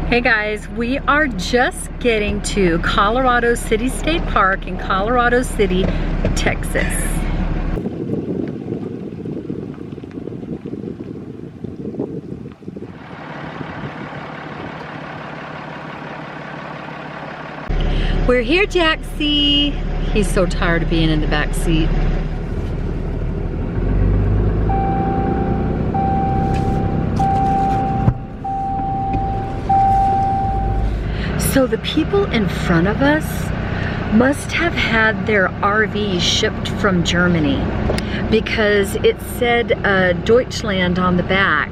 Hey guys, we are just getting to Colorado City State Park in Colorado City, Texas. We're here, Jaxie. He's so tired of being in the back seat. So the people in front of us must have had their RV shipped from Germany because it said Deutschland on the back,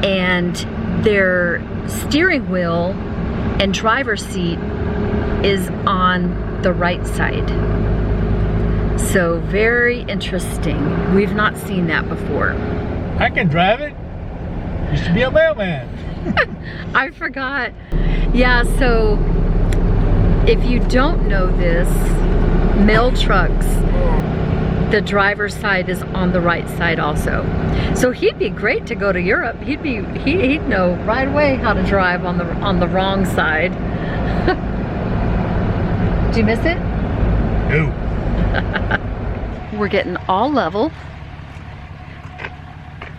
and their steering wheel and driver's seat is on the right side. So very interesting. We've not seen that before. I can drive it. Used to be a mailman. I forgot. Yeah, so if you don't know this, mail trucks, the driver's side is on the right side also. So he'd be great to go to Europe. He'd know right away how to drive on the wrong side. Did you miss it? No. We're getting all level.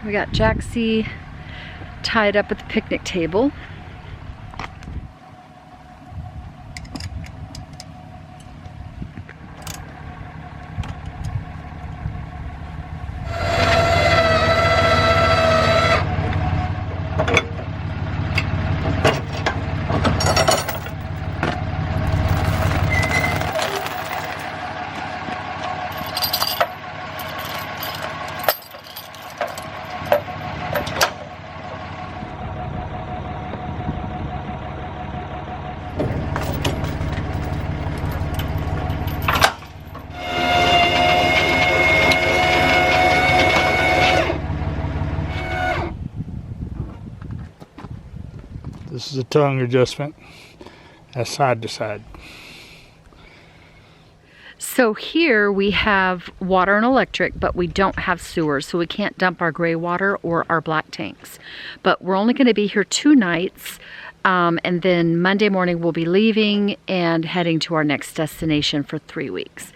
We got Jaxie tied up at the picnic table. This is a tongue adjustment. That's side to side. So here we have water and electric, but we don't have sewer, so we can't dump our gray water or our black tanks. But we're only going to be here 2 nights, and then Monday morning we'll be leaving and heading to our next destination for 3 weeks.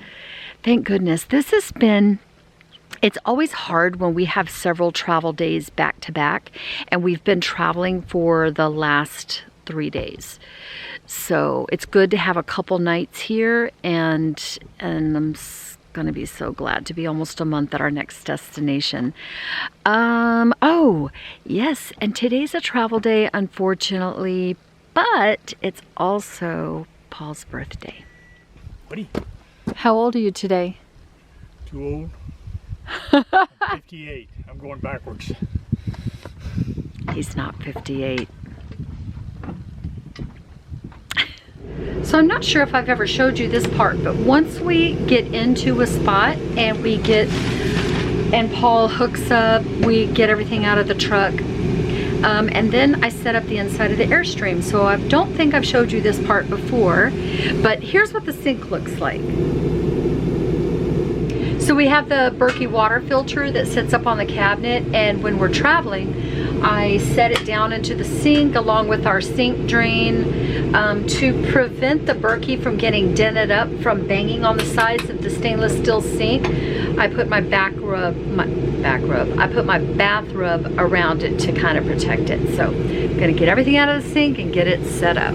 Thank goodness. This has been... It's always hard when we have several travel days back to back, and we've been traveling for the last 3 days. So it's good to have a couple nights here, and I'm gonna be so glad to be almost a month at our next destination. Oh, yes, and today's a travel day, unfortunately, but it's also Paul's birthday. Buddy. How old are you today? Too old. I'm 58. I'm going backwards. He's not 58. So I'm not sure if I've ever showed you this part, but once we get into a spot and and Paul hooks up, we get everything out of the truck, and then I set up the inside of the Airstream. So I don't think I've showed you this part before, but here's what the sink looks like. So we have the Berkey water filter that sits up on the cabinet, and when we're traveling, I set it down into the sink along with our sink drain to prevent the Berkey from getting dented up from banging on the sides of the stainless steel sink. I put my bath rub around it to kind of protect it. So I'm gonna get everything out of the sink and get it set up.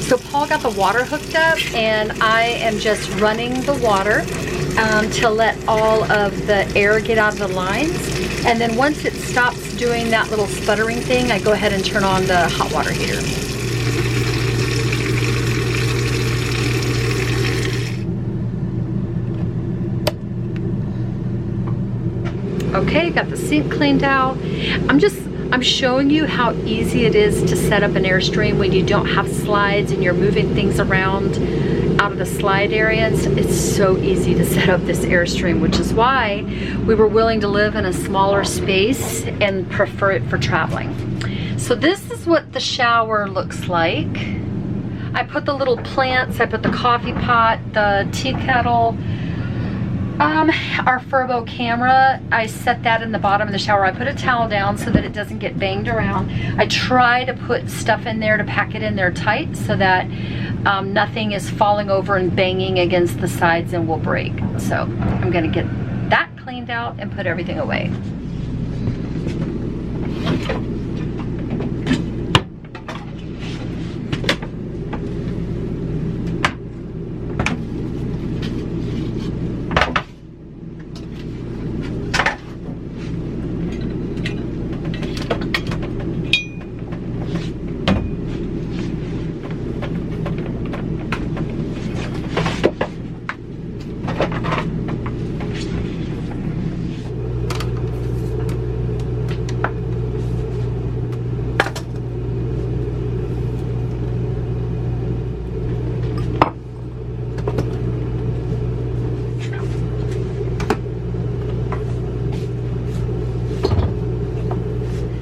So Paul got the water hooked up, and I am just running the water to let all of the air get out of the lines. And then once it stops doing that little sputtering thing, I go ahead and turn on the hot water heater. Okay, got the sink cleaned out. I'm showing you how easy it is to set up an Airstream when you don't have slides and you're moving things around out have the slide area, and it's so easy to set up this Airstream, which is why we were willing to live in a smaller space and prefer it for traveling. So this is what the shower looks like. I put the little plants, I put the coffee pot, the tea kettle, our Furbo camera, I set that in the bottom of the shower. I put a towel down so that it doesn't get banged around. I try to put stuff in there to pack it in there tight so that nothing is falling over and banging against the sides and will break. So I'm gonna get that cleaned out and put everything away.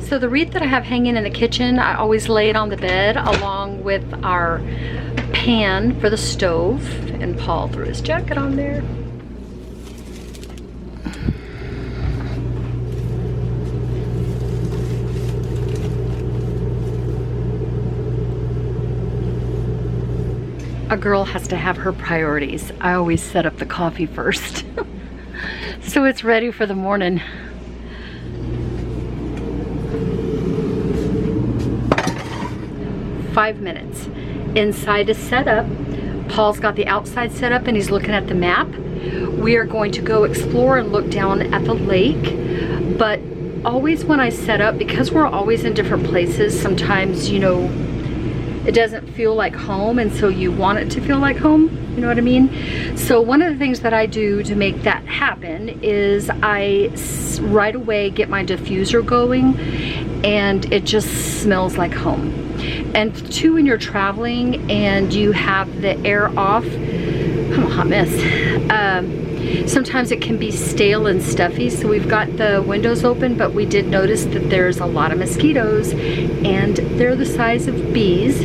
So the wreath that I have hanging in the kitchen, I always lay it on the bed along with our pan for the stove. And Paul threw his jacket on there. A girl has to have her priorities. I always set up the coffee first. So it's ready for the morning. Five minutes. Inside is set up. Paul's got the outside set up and he's looking at the map. We are going to go explore and look down at the lake. But always when I set up, because we're always in different places, sometimes, you know, it doesn't feel like home, and so you want it to feel like home, you know what I mean? So one of the things that I do to make that happen is I right away get my diffuser going, and it just smells like home. And two, when you're traveling and you have the air off, I'm a hot mess. Sometimes it can be stale and stuffy, so we've got the windows open, but we did notice that there's a lot of mosquitoes, and they're the size of bees.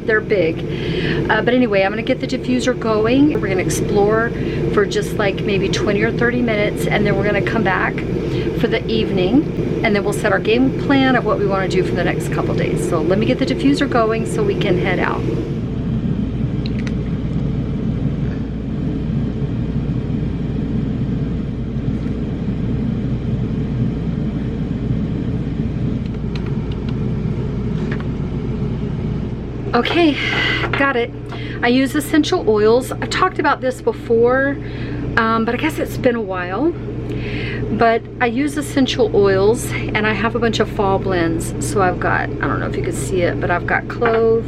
They're big. But anyway, I'm gonna get the diffuser going. We're gonna explore for just like maybe 20 or 30 minutes, and then we're gonna come back for the evening, and then we'll set our game plan of what we wanna do for the next couple days. So let me get the diffuser going so we can head out. Okay, got it. I use essential oils. I've talked about this before, but I guess it's been a while. But I use essential oils, and I have a bunch of fall blends. So I've got, I don't know if you can see it, but I've got clove,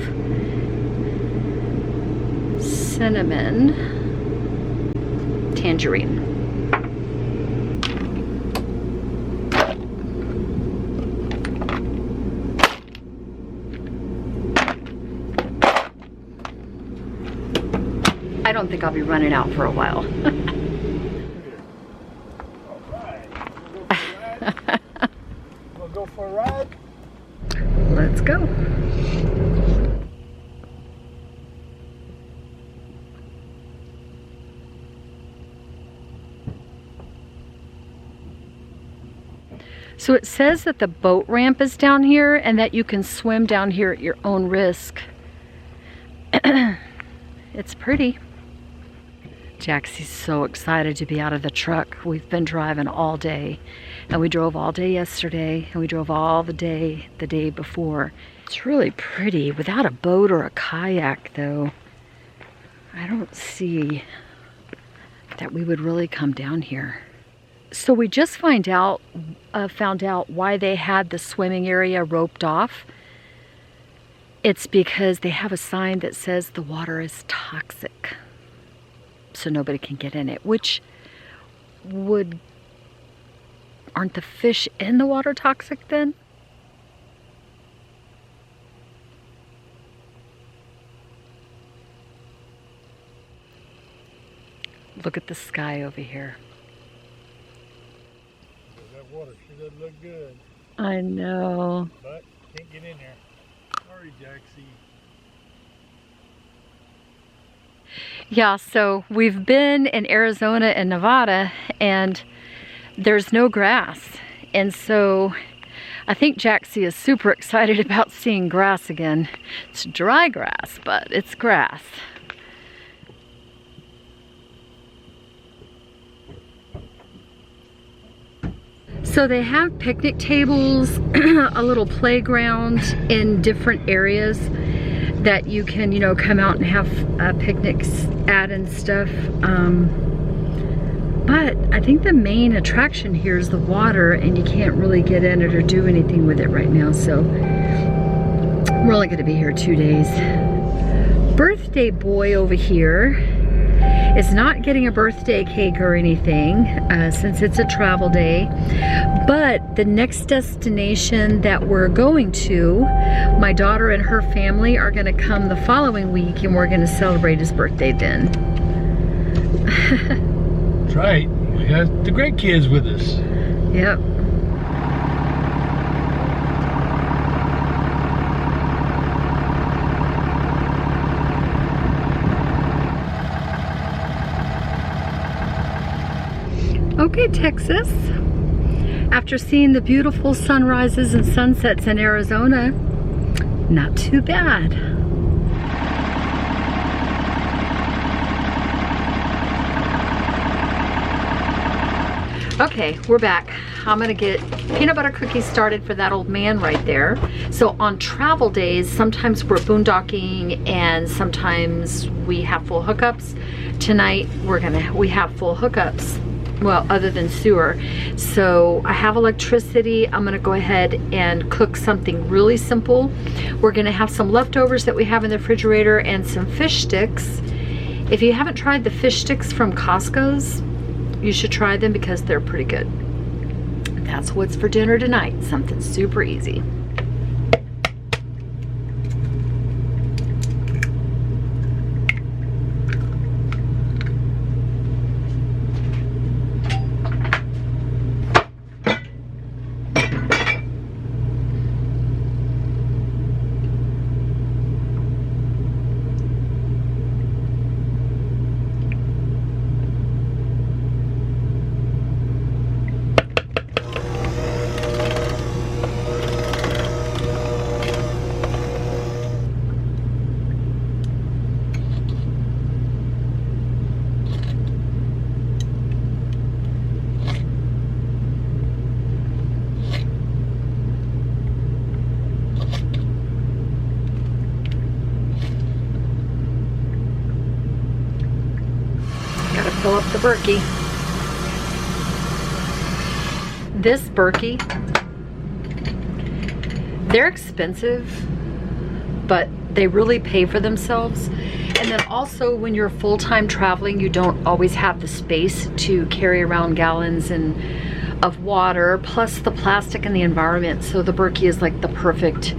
cinnamon, tangerine. I don't think I'll be running out for a while. We'll go for a ride. Let's go. So it says that the boat ramp is down here and that you can swim down here at your own risk. It's pretty. Jaxie's so excited to be out of the truck. We've been driving all day, and we drove all day yesterday, and we drove all the day before. It's really pretty without a boat or a kayak, though. I don't see that we would really come down here. So we just found out why they had the swimming area roped off. It's because they have a sign that says the water is toxic, so nobody can get in it, which aren't the fish in the water toxic then? Look at the sky over here. That water sure does look good. I know. But can't get in there. Sorry, Jaxie. Yeah, so we've been in Arizona and Nevada and there's no grass. And so I think Jaxie is super excited about seeing grass again. It's dry grass, but it's grass. So they have picnic tables, a little playground in different areas that you can, you know, come out and have picnics at and stuff. But I think the main attraction here is the water, and you can't really get in it or do anything with it right now. So we're only going to be here 2 days. Birthday boy over here is not getting a birthday cake or anything since it's a travel day. But the next destination that we're going to, my daughter and her family are going to come the following week, and we're going to celebrate his birthday then. That's right. We got the great kids with us. Yep. Okay, Texas. After seeing the beautiful sunrises and sunsets in Arizona, not too bad. Okay, we're back. I'm gonna get peanut butter cookies started for that old man right there. So on travel days, sometimes we're boondocking and sometimes we have full hookups. Tonight we have full hookups. Well, other than sewer. So I have electricity. I'm gonna go ahead and cook something really simple. We're gonna have some leftovers that we have in the refrigerator and some fish sticks. If you haven't tried the fish sticks from Costco's, you should try them because they're pretty good. That's what's for dinner tonight. Something super easy. Fill up the Berkey. This Berkey, they're expensive, but they really pay for themselves. And then also when you're full-time traveling, you don't always have the space to carry around gallons of water, plus the plastic and the environment. So the Berkey is like the perfect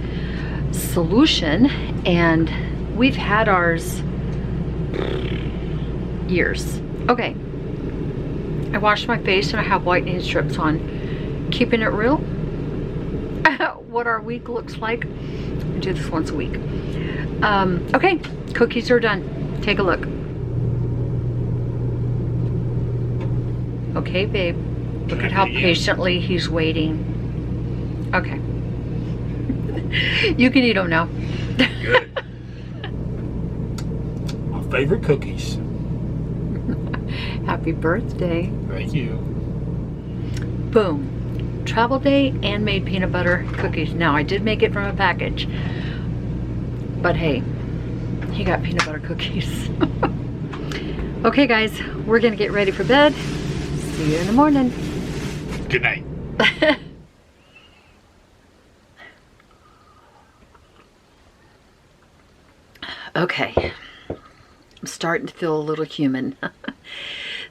solution. And we've had ours years. Okay, I washed my face and I have whitening strips on. Keeping it real, what our week looks like. I do this once a week. Okay, cookies are done. Take a look. Okay, babe, look at how patiently he's waiting. Okay. You can eat them now. Good. My favorite cookies. Happy birthday. Thank you. Boom. Travel day and made peanut butter cookies. Now, I did make it from a package. But hey, he got peanut butter cookies. Okay, guys, we're going to get ready for bed. See you in the morning. Good night. Okay. I'm starting to feel a little human.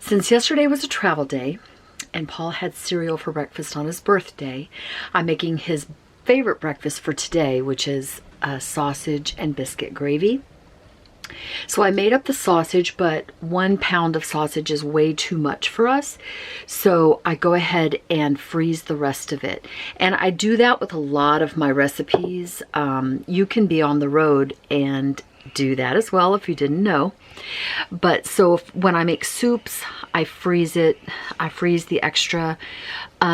Since yesterday was a travel day and Paul had cereal for breakfast on his birthday, I'm making his favorite breakfast for today, which is sausage and biscuit gravy. So I made up the sausage, but 1 pound of sausage is way too much for us. So I go ahead and freeze the rest of it. And I do that with a lot of my recipes. You can be on the road and do that as well if you didn't know. But so when I make soups, I freeze it. I freeze the extra.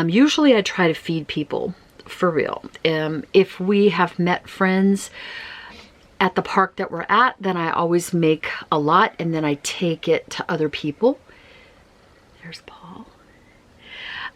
Usually I try to feed people, for real. If we have met friends at the park that we're at, then I always make a lot and then I take it to other people. There's Paul.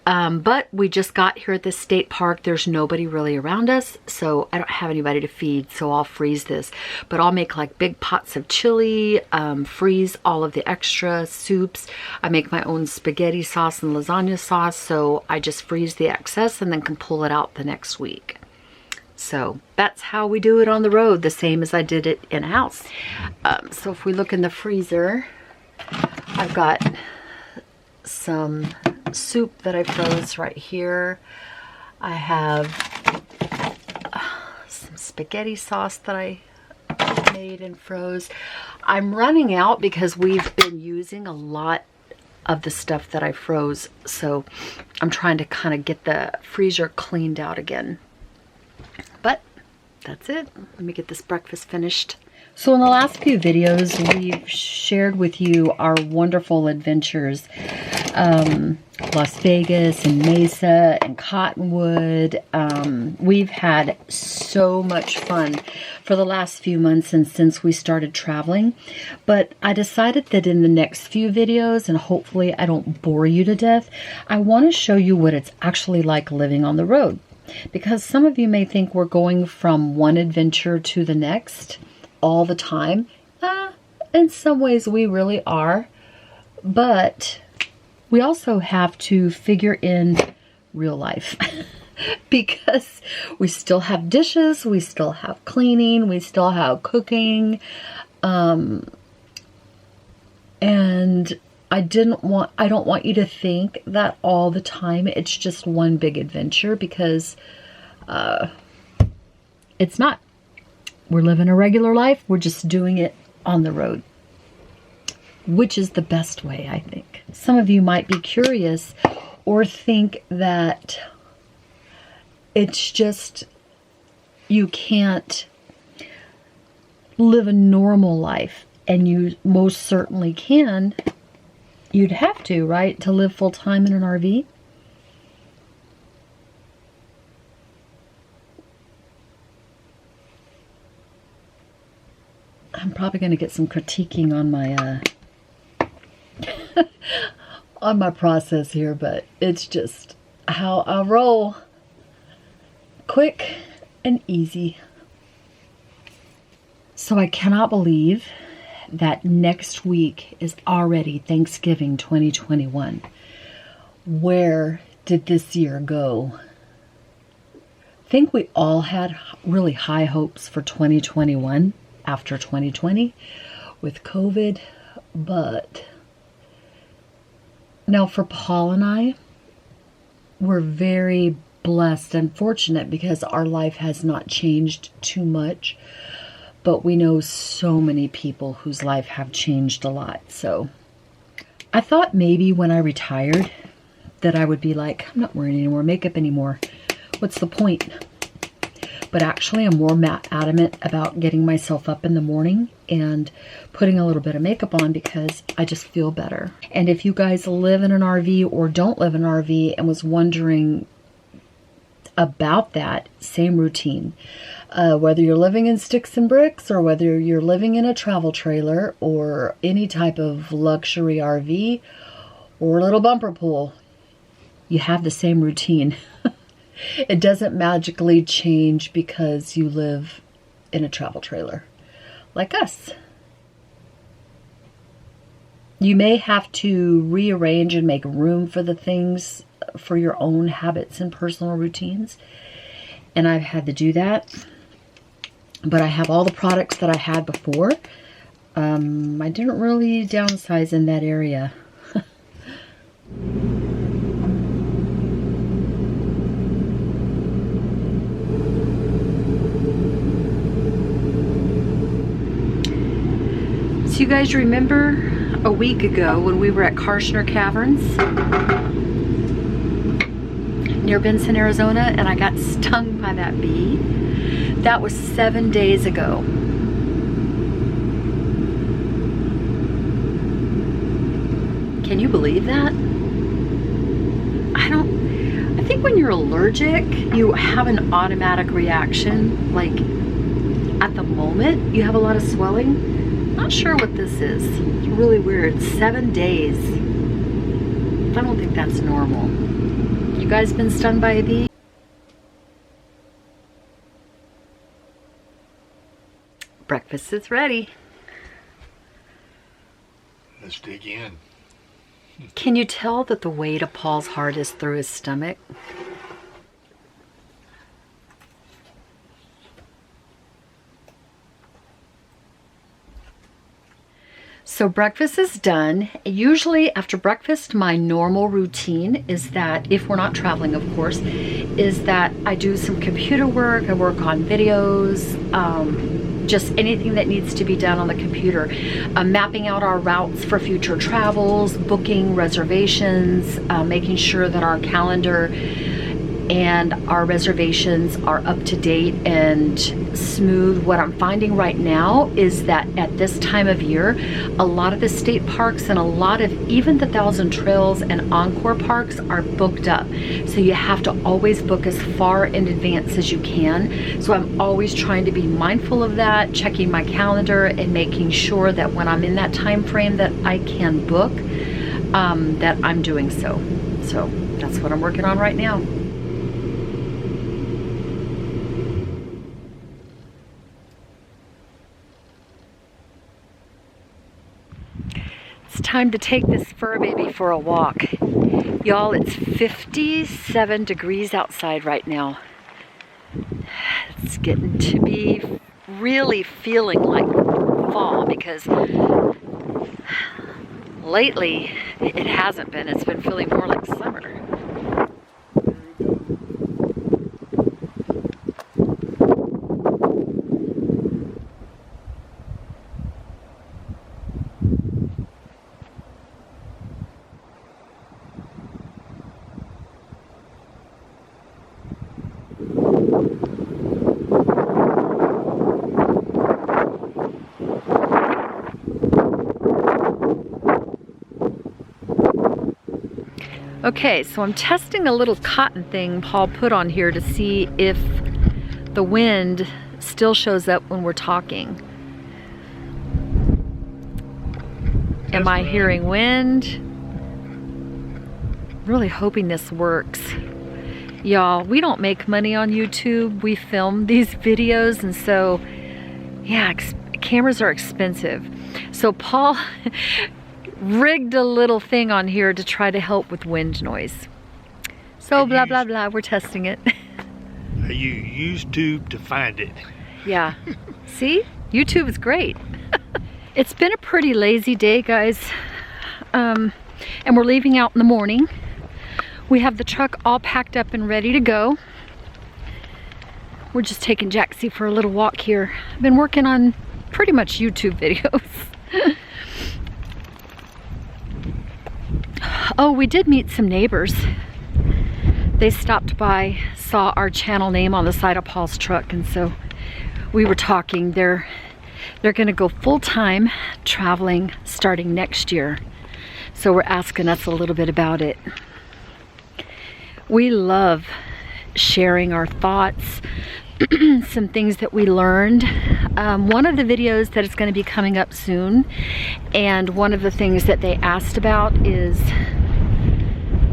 But we just got here at the state park. There's nobody really around us, so I don't have anybody to feed, so I'll freeze this. But I'll make like big pots of chili, freeze all of the extra soups. I make my own spaghetti sauce and lasagna sauce, so I just freeze the excess and then can pull it out the next week. So that's how we do it on the road, the same as I did it in-house. So if we look in the freezer, I've got some soup that I froze right here. I have some spaghetti sauce that I made and froze. I'm running out because we've been using a lot of the stuff that I froze, so I'm trying to kind of get the freezer cleaned out again. But that's it. Let me get this breakfast finished. So in the last few videos, we've shared with you our wonderful adventures. Las Vegas and Mesa and Cottonwood. We've had so much fun for the last few months and since we started traveling. But I decided that in the next few videos, and hopefully I don't bore you to death, I want to show you what it's actually like living on the road. Because some of you may think we're going from one adventure to the next all the time. In some ways we really are. But we also have to figure in real life. Because we still have dishes, we still have cleaning, we still have cooking. And I don't want you to think that all the time it's just one big adventure, because it's not. We're living a regular life. We're just doing it on the road, which is the best way, I think. Some of you might be curious or think that it's just, you can't live a normal life, and you most certainly can. You'd have to, right, to live full-time in an RV? I'm probably going to get some critiquing on my on my process here, but it's just how I roll. Quick and easy. So I cannot believe that next week is already Thanksgiving 2021. Where did this year go? I think we all had really high hopes for 2021 after 2020 with COVID, but now for Paul and I, we're very blessed and fortunate because our life has not changed too much. But we know so many people whose life have changed a lot. So I thought maybe when I retired that I would be like, I'm not wearing any more makeup anymore. What's the point? But actually I'm more adamant about getting myself up in the morning and putting a little bit of makeup on because I just feel better. And if you guys live in an RV or don't live in an RV and was wondering about that, same routine. Whether you're living in sticks and bricks or whether you're living in a travel trailer or any type of luxury RV or a little bumper pool, you have the same routine. It doesn't magically change because you live in a travel trailer like us. You may have to rearrange and make room for the things for your own habits and personal routines. And I've had to do that. But I have all the products that I had before. I didn't really downsize in that area. Do you guys remember a week ago when we were at Karshner Caverns near Benson, Arizona, and I got stung by that bee? That was 7 days ago. Can you believe that? I think when you're allergic, you have an automatic reaction, like at the moment you have a lot of swelling. Not sure what this is. It's really weird. 7 days. I don't think that's normal. You guys been stung by a bee? Breakfast is ready. Let's dig in. Can you tell that the weight of Paul's heart is through his stomach? So breakfast is done. Usually after breakfast, my normal routine is that, if we're not traveling, of course, is that I do some computer work. I work on videos, just anything that needs to be done on the computer. Mapping out our routes for future travels, booking reservations, making sure that our calendar and our reservations are up to date and smooth. What I'm finding right now is that at this time of year, a lot of the state parks and a lot of even the Thousand Trails and Encore parks are booked up. So you have to always book as far in advance as you can. So I'm always trying to be mindful of that, checking my calendar and making sure that when I'm in that time frame that I can book, that I'm doing so. So that's what I'm working on right now. It's time to take this fur baby for a walk. Y'all, it's 57 degrees outside right now. It's getting to be really feeling like fall because lately it hasn't been. It's been feeling more like summer. Okay, so I'm testing a little cotton thing Paul put on here to see if the wind still shows up when we're talking. Am I hearing wind? Really hoping this works. Y'all, we don't make money on YouTube. We film these videos, and so, yeah, cameras are expensive. So Paul rigged a little thing on here to try to help with wind noise. So blah, blah, blah, we're testing it. I use YouTube to find it. Yeah. See? YouTube is great. It's been a pretty lazy day, guys. And we're leaving out in the morning. We have the truck all packed up and ready to go. We're just taking Jaxie for a little walk here. I've been working on pretty much YouTube videos. Oh, we did meet some neighbors. They stopped by, saw our channel name on the side of Paul's truck, and so we were talking. They're gonna go full-time traveling starting next year. So we're asking us a little bit about it. We love sharing our thoughts, some things that we learned. One of the videos that is going to be coming up soon, and one of the things that they asked about is,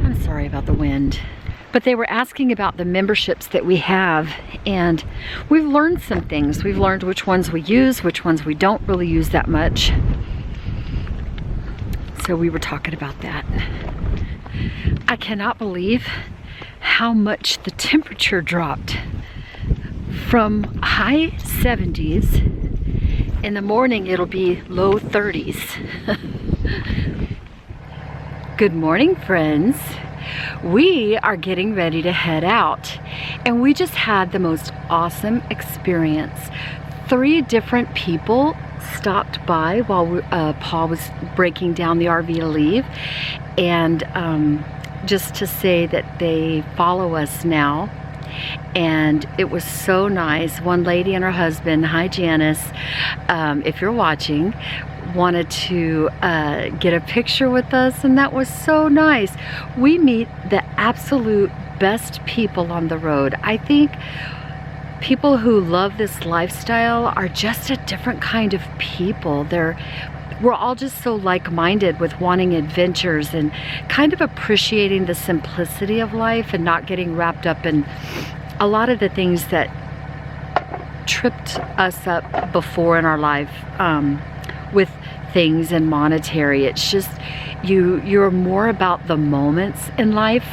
I'm sorry about the wind, but they were asking about the memberships that we have, and we've learned some things. We've learned which ones we use, which ones we don't really use that much. So we were talking about that. I cannot believe how much the temperature dropped. From high 70s, in the morning it'll be low 30s. Good morning, friends. We are getting ready to head out, and we just had the most awesome experience. 3 different people stopped by while Paul was breaking down the RV to leave, and just to say that they follow us now. And it was so nice. One lady and her husband, hi Janice, if you're watching, wanted to get a picture with us, and that was so nice. We meet the absolute best people on the road. I think people who love this lifestyle are just a different kind of people. We're all just so like-minded with wanting adventures and kind of appreciating the simplicity of life and not getting wrapped up in a lot of the things that tripped us up before in our life with things and monetary. It's just you're more about the moments in life.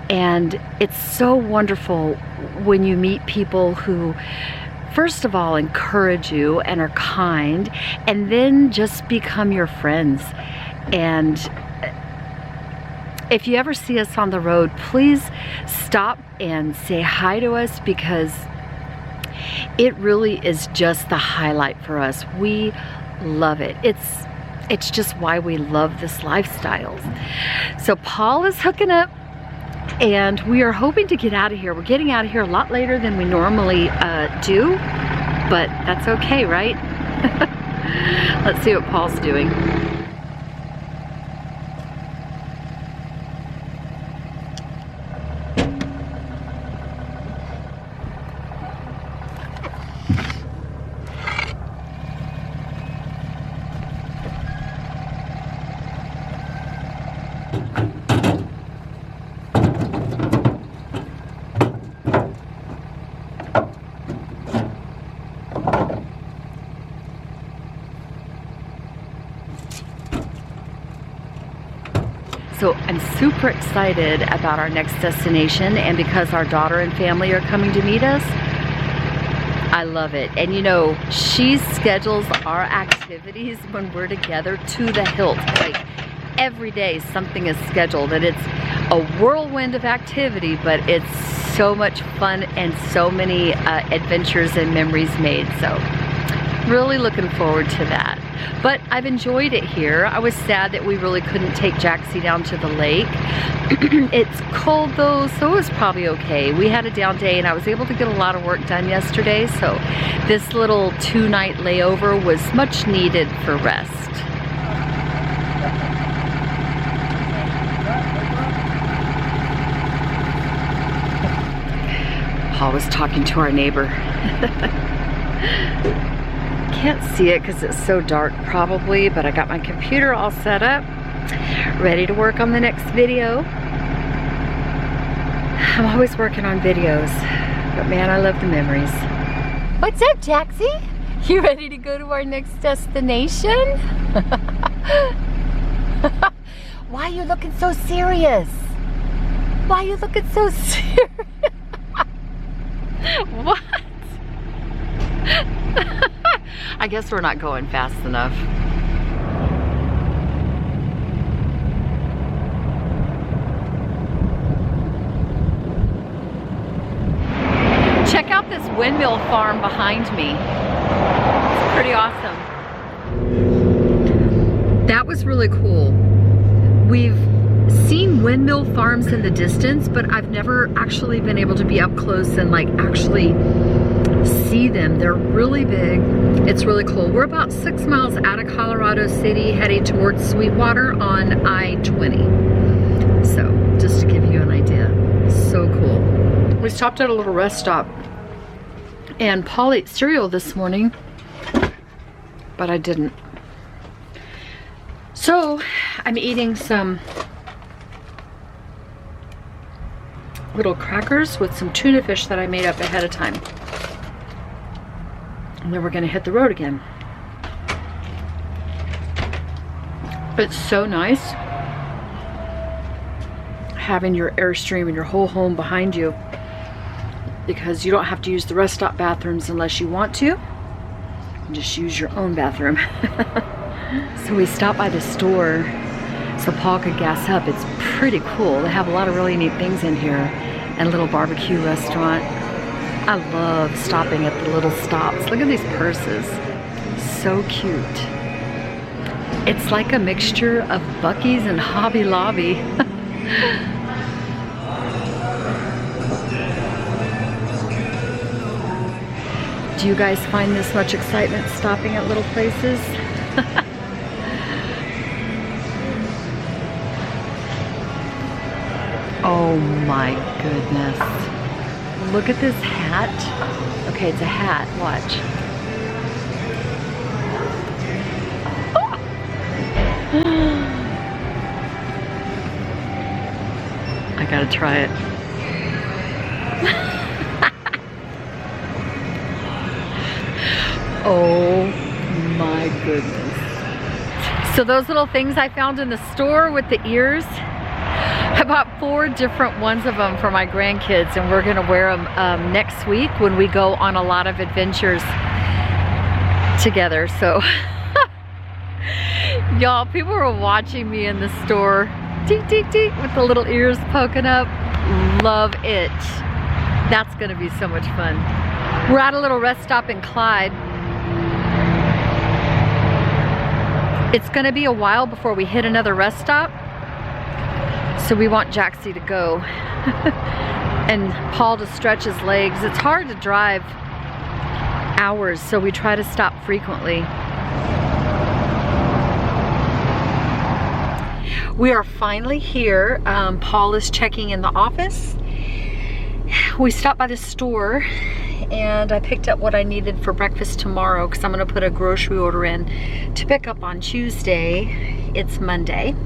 And it's so wonderful when you meet people who, first of all, encourage you and are kind, and then just become your friends. And if you ever see us on the road, please stop and say hi to us, because it really is just the highlight for us. We love it. It's just why we love this lifestyle. So Paul is hooking up, and we are hoping to get out of here. We're getting out of here a lot later than we normally do, but that's okay, right? Let's see what Paul's doing. So I'm super excited about our next destination, and because our daughter and family are coming to meet us, I love it. And you know, she schedules our activities when we're together to the hilt. Like every day something is scheduled, and it's a whirlwind of activity, but it's so much fun and so many adventures and memories made. So really looking forward to that. But I've enjoyed it here. I was sad that we really couldn't take Jaxie down to the lake. It's cold though, so it was probably okay. We had a down day, and I was able to get a lot of work done yesterday, so this little 2-night layover was much needed for rest. Paul was talking to our neighbor. Can't see it because it's so dark probably, but I got my computer all set up, ready to work on the next video. I'm always working on videos, but man, I love the memories. What's up, Jaxie? You ready to go to our next destination? Why are you looking so serious? Why are you looking so serious? What? I guess we're not going fast enough. Check out this windmill farm behind me. It's pretty awesome. That was really cool. We've seen windmill farms in the distance, but I've never actually been able to be up close and like actually see them. They're really big. It's really cool. We're about 6 miles out of Colorado City, heading towards Sweetwater on I-20. So just to give you an idea, so cool. We stopped at a little rest stop, and Paul ate cereal this morning, but I didn't. So I'm eating some little crackers with some tuna fish that I made up ahead of time. And then we're gonna hit the road again. It's so nice having your Airstream and your whole home behind you, because you don't have to use the rest stop bathrooms unless you want to. You just use your own bathroom. So we stopped by the store so Paul could gas up. It's pretty cool. They have a lot of really neat things in here, and a little barbecue restaurant. I love stopping at the little stops. Look at these purses. so cute. It's like a mixture of Buc-ee's and Hobby Lobby. Do you guys find this much excitement stopping at little places? Oh my goodness. Look at this hat. Okay, it's a hat. Watch. I gotta try it. Oh my goodness. So those little things I found in the store with the ears, I bought 4 different ones of them for my grandkids, and we're gonna wear them next week when we go on a lot of adventures together. So y'all, people were watching me in the store, teek, teek, teek, with the little ears poking up. Love it. That's gonna be so much fun. We're at a little rest stop in Clyde. It's gonna be a while before we hit another rest stop, so we want Jaxie to go and Paul to stretch his legs. It's hard to drive hours, so we try to stop frequently. We are finally here. Paul is checking in the office. We stopped by the store and I picked up what I needed for breakfast tomorrow because I'm gonna put a grocery order in to pick up on Tuesday. It's Monday.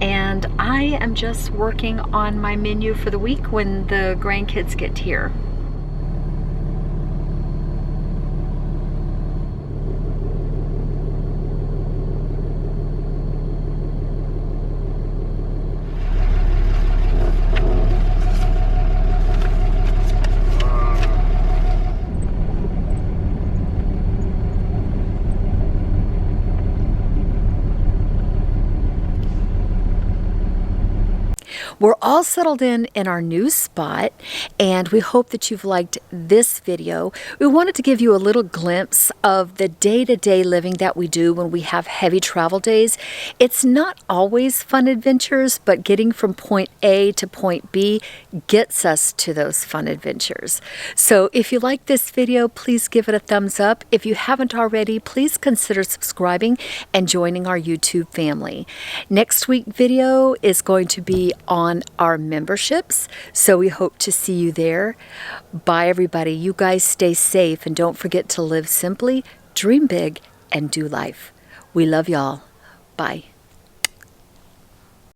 And I am just working on my menu for the week when the grandkids get here. We're all settled in our new spot, and we hope that you've liked this video. We wanted to give you a little glimpse of the day-to-day living that we do when we have heavy travel days. It's not always fun adventures, but getting from point A to point B gets us to those fun adventures. So if you like this video, please give it a thumbs up. If you haven't already, please consider subscribing and joining our YouTube family. Next week's video is going to be on our memberships, so we hope to see you there. Bye everybody. You guys stay safe and don't forget to live simply, dream big, and do life. We love y'all. Bye.